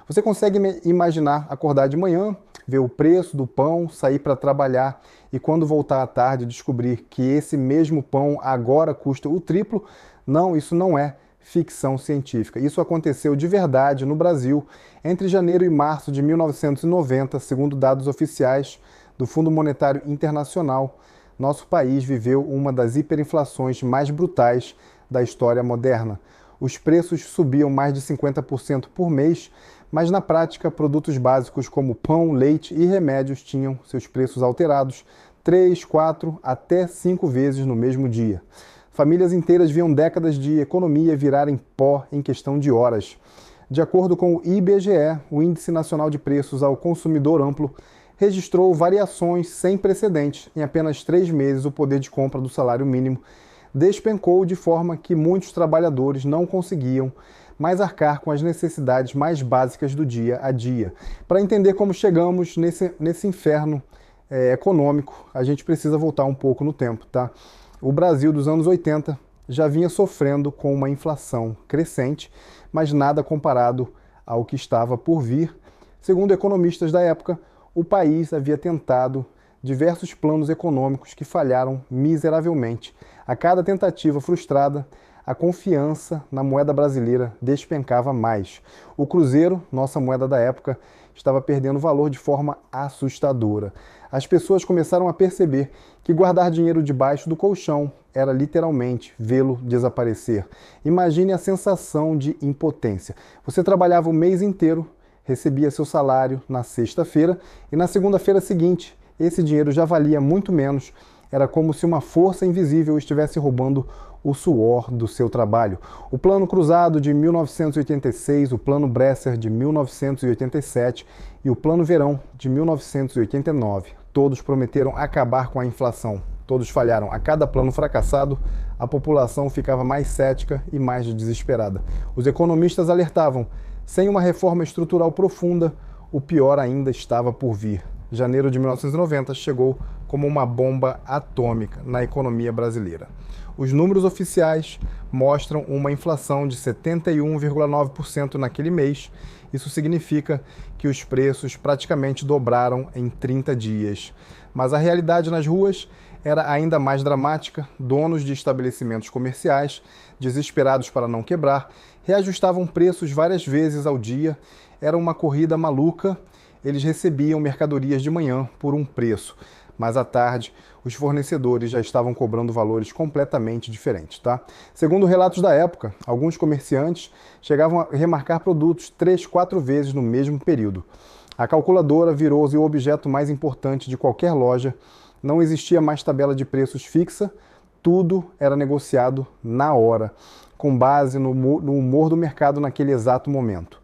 Você consegue imaginar acordar de manhã, ver o preço do pão, sair para trabalhar e quando voltar à tarde descobrir que esse mesmo pão agora custa o triplo? Não, isso não é ficção científica. Isso aconteceu de verdade no Brasil entre janeiro e março de 1990, segundo dados oficiais do Fundo Monetário Internacional. Nosso país viveu uma das hiperinflações mais brutais da história moderna. Os preços subiam mais de 50% por mês, mas na prática, produtos básicos como pão, leite e remédios tinham seus preços alterados 3, 4, até 5 vezes no mesmo dia. Famílias inteiras viam décadas de economia virarem pó em questão de horas. De acordo com o IBGE, o Índice Nacional de Preços ao Consumidor Amplo registrou variações sem precedentes. Em apenas 3 meses, o poder de compra do salário mínimo despencou de forma que muitos trabalhadores não conseguiam mais arcar com as necessidades mais básicas do dia a dia. Para entender como chegamos nesse inferno econômico, a gente precisa voltar um pouco no tempo, tá? O Brasil dos anos 80 já vinha sofrendo com uma inflação crescente, mas nada comparado ao que estava por vir. Segundo economistas da época, o país havia tentado diversos planos econômicos que falharam miseravelmente. A cada tentativa frustrada, a confiança na moeda brasileira despencava mais. O cruzeiro, nossa moeda da época, estava perdendo valor de forma assustadora. As pessoas começaram a perceber que guardar dinheiro debaixo do colchão era literalmente vê-lo desaparecer. Imagine a sensação de impotência. Você trabalhava o mês inteiro, recebia seu salário na sexta-feira e na segunda-feira seguinte, esse dinheiro já valia muito menos. Era como se uma força invisível estivesse roubando o suor do seu trabalho. O Plano Cruzado de 1986, o Plano Bresser de 1987 e o Plano Verão de 1989. Todos prometeram acabar com a inflação. Todos falharam. A cada plano fracassado, a população ficava mais cética e mais desesperada. Os economistas alertavam: sem uma reforma estrutural profunda, o pior ainda estava por vir. Janeiro de 1990 chegou como uma bomba atômica na economia brasileira. Os números oficiais mostram uma inflação de 71,9% naquele mês. Isso significa que os preços praticamente dobraram em 30 dias. Mas a realidade nas ruas era ainda mais dramática. Donos de estabelecimentos comerciais, desesperados para não quebrar, reajustavam preços várias vezes ao dia. Era uma corrida maluca. Eles recebiam mercadorias de manhã por um preço, mas à tarde os fornecedores já estavam cobrando valores completamente diferentes, tá? Segundo relatos da época, alguns comerciantes chegavam a remarcar produtos 3, 4 vezes no mesmo período. A calculadora virou o objeto mais importante de qualquer loja. Não existia mais tabela de preços fixa, tudo era negociado na hora, com base no humor do mercado naquele exato momento.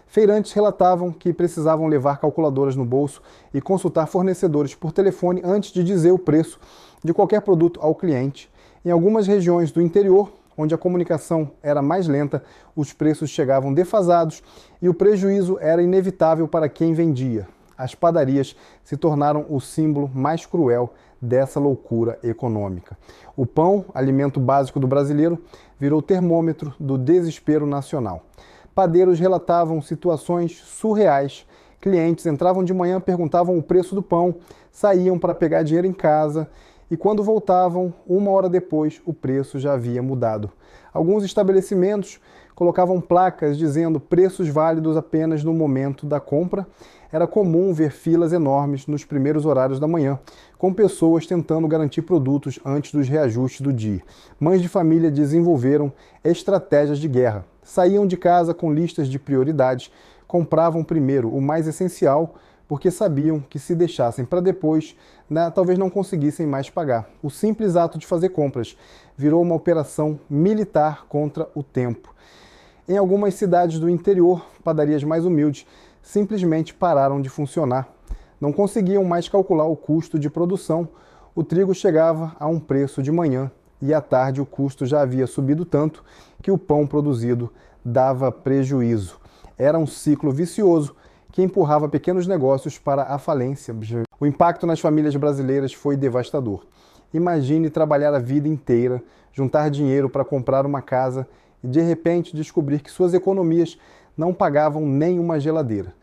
Feirantes relatavam que precisavam levar calculadoras no bolso e consultar fornecedores por telefone antes de dizer o preço de qualquer produto ao cliente. Em algumas regiões do interior, onde a comunicação era mais lenta, os preços chegavam defasados e o prejuízo era inevitável para quem vendia. As padarias se tornaram o símbolo mais cruel dessa loucura econômica. O pão, alimento básico do brasileiro, virou termômetro do desespero nacional. Padeiros relatavam situações surreais. Clientes entravam de manhã, perguntavam o preço do pão, saíam para pegar dinheiro em casa e quando voltavam, 1 hora depois, o preço já havia mudado. Alguns estabelecimentos colocavam placas dizendo preços válidos apenas no momento da compra. Era comum ver filas enormes nos primeiros horários da manhã, com pessoas tentando garantir produtos antes dos reajustes do dia. Mães de família desenvolveram estratégias de guerra. Saíam de casa com listas de prioridades, compravam primeiro o mais essencial, porque sabiam que se deixassem para depois, talvez não conseguissem mais pagar. O simples ato de fazer compras virou uma operação militar contra o tempo. Em algumas cidades do interior, padarias mais humildes simplesmente pararam de funcionar. Não conseguiam mais calcular o custo de produção. O trigo chegava a um preço de manhã e à tarde o custo já havia subido tanto que o pão produzido dava prejuízo. Era um ciclo vicioso que empurrava pequenos negócios para a falência. O impacto nas famílias brasileiras foi devastador. Imagine trabalhar a vida inteira, juntar dinheiro para comprar uma casa e de repente descobrir que suas economias não pagavam nem uma geladeira.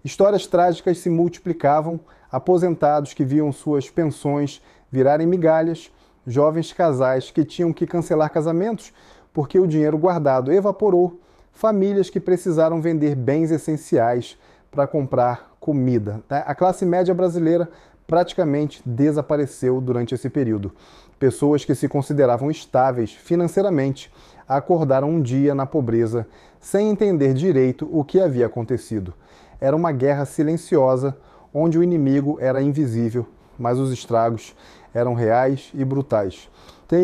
Histórias trágicas se multiplicavam, aposentados que viam suas pensões virarem migalhas, jovens casais que tinham que cancelar casamentos porque o dinheiro guardado evaporou, famílias que precisaram vender bens essenciais para comprar comida. A classe média brasileira praticamente desapareceu durante esse período. Pessoas que se consideravam estáveis financeiramente acordaram um dia na pobreza sem entender direito o que havia acontecido. Era uma guerra silenciosa onde o inimigo era invisível, mas os estragos eram reais e brutais.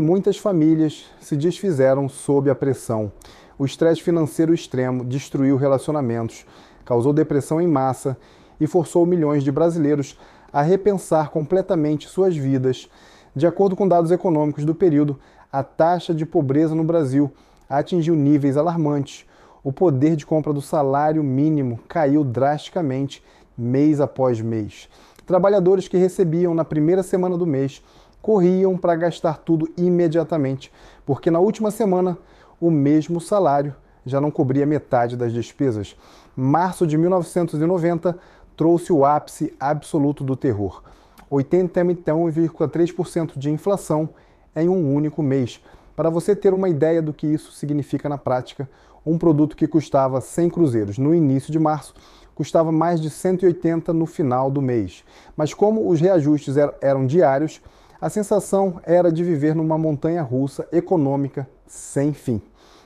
Muitas famílias se desfizeram sob a pressão. O estresse financeiro extremo destruiu relacionamentos, causou depressão em massa e forçou milhões de brasileiros a repensar completamente suas vidas. De acordo com dados econômicos do período, a taxa de pobreza no Brasil atingiu níveis alarmantes. O poder de compra do salário mínimo caiu drasticamente mês após mês. Trabalhadores que recebiam na primeira semana do mês corriam para gastar tudo imediatamente, porque na última semana o mesmo salário já não cobria metade das despesas. Março de 1990 trouxe o ápice absoluto do terror. 81,3% de inflação em um único mês. Para você ter uma ideia do que isso significa na prática, um produto que custava 100 cruzeiros no início de março custava mais de 180 no final do mês. Mas como os reajustes eram diários, a sensação era de viver numa montanha-russa econômica sem fim.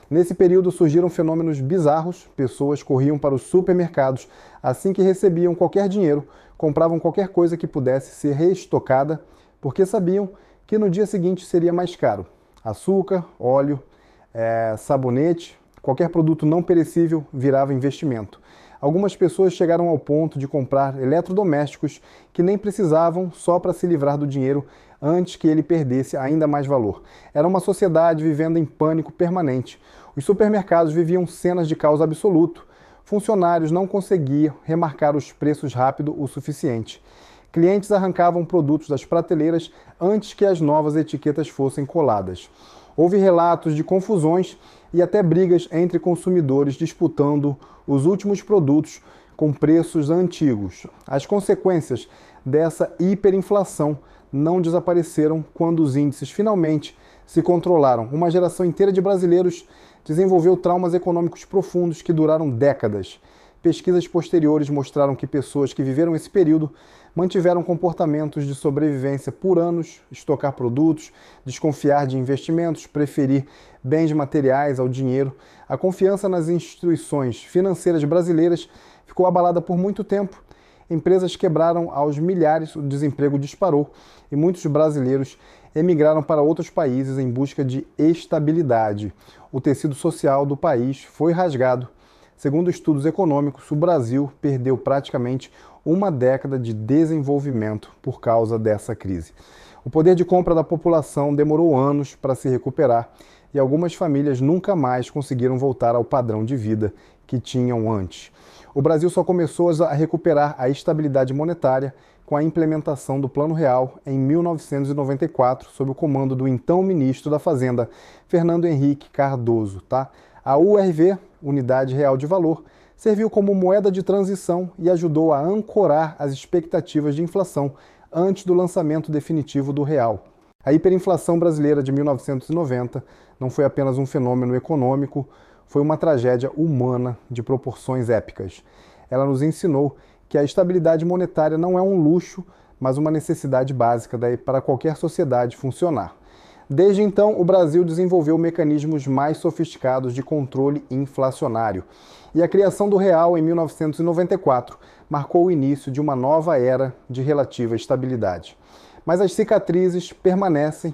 Nesse período surgiram fenômenos bizarros, pessoas corriam para os supermercados assim que recebiam qualquer dinheiro, compravam qualquer coisa que pudesse ser reestocada, porque sabiam que no dia seguinte seria mais caro. Açúcar, óleo, sabonete, qualquer produto não perecível virava investimento. Algumas pessoas chegaram ao ponto de comprar eletrodomésticos que nem precisavam só para se livrar do dinheiro antes que ele perdesse ainda mais valor. Era uma sociedade vivendo em pânico permanente. Os supermercados viviam cenas de caos absoluto. Funcionários não conseguiam remarcar os preços rápido o suficiente. Clientes arrancavam produtos das prateleiras antes que as novas etiquetas fossem coladas. Houve relatos de confusões e até brigas entre consumidores disputando os últimos produtos com preços antigos. As consequências dessa hiperinflação não desapareceram quando os índices finalmente se controlaram. Uma geração inteira de brasileiros desenvolveu traumas econômicos profundos que duraram décadas. Pesquisas posteriores mostraram que pessoas que viveram esse período mantiveram comportamentos de sobrevivência por anos, estocar produtos, desconfiar de investimentos, preferir bens materiais ao dinheiro. A confiança nas instituições financeiras brasileiras ficou abalada por muito tempo. Empresas quebraram aos milhares, o desemprego disparou e muitos brasileiros emigraram para outros países em busca de estabilidade. O tecido social do país foi rasgado. Segundo estudos econômicos, o Brasil perdeu praticamente uma década de desenvolvimento por causa dessa crise. O poder de compra da população demorou anos para se recuperar e algumas famílias nunca mais conseguiram voltar ao padrão de vida que tinham antes. O Brasil só começou a recuperar a estabilidade monetária com a implementação do Plano Real em 1994, sob o comando do então ministro da Fazenda, Fernando Henrique Cardoso. A URV, Unidade Real de Valor, serviu como moeda de transição e ajudou a ancorar as expectativas de inflação antes do lançamento definitivo do real. A hiperinflação brasileira de 1990 não foi apenas um fenômeno econômico, foi uma tragédia humana de proporções épicas. Ela nos ensinou que a estabilidade monetária não é um luxo, mas uma necessidade básica para qualquer sociedade funcionar. Desde então, o Brasil desenvolveu mecanismos mais sofisticados de controle inflacionário. E a criação do real em 1994 marcou o início de uma nova era de relativa estabilidade. Mas as cicatrizes permanecem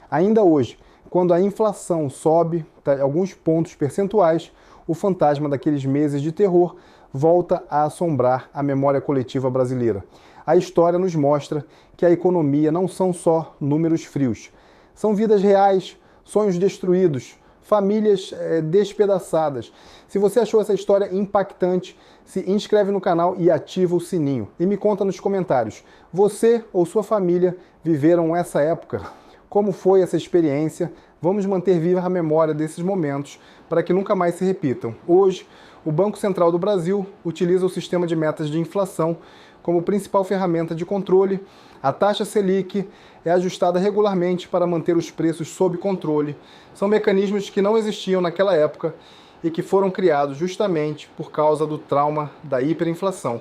ainda hoje. Quando a inflação sobe alguns pontos percentuais, o fantasma daqueles meses de terror volta a assombrar a memória coletiva brasileira. A história nos mostra que a economia não são só números frios. São vidas reais, sonhos destruídos, famílias despedaçadas. Se você achou essa história impactante, se inscreve no canal e ativa o sininho. E me conta nos comentários, você ou sua família viveram essa época? Como foi essa experiência? Vamos manter viva a memória desses momentos para que nunca mais se repitam. Hoje, O Banco Central do Brasil utiliza o sistema de metas de inflação como principal ferramenta de controle. A taxa Selic é ajustada regularmente para manter os preços sob controle. São mecanismos que não existiam naquela época e que foram criados justamente por causa do trauma da hiperinflação.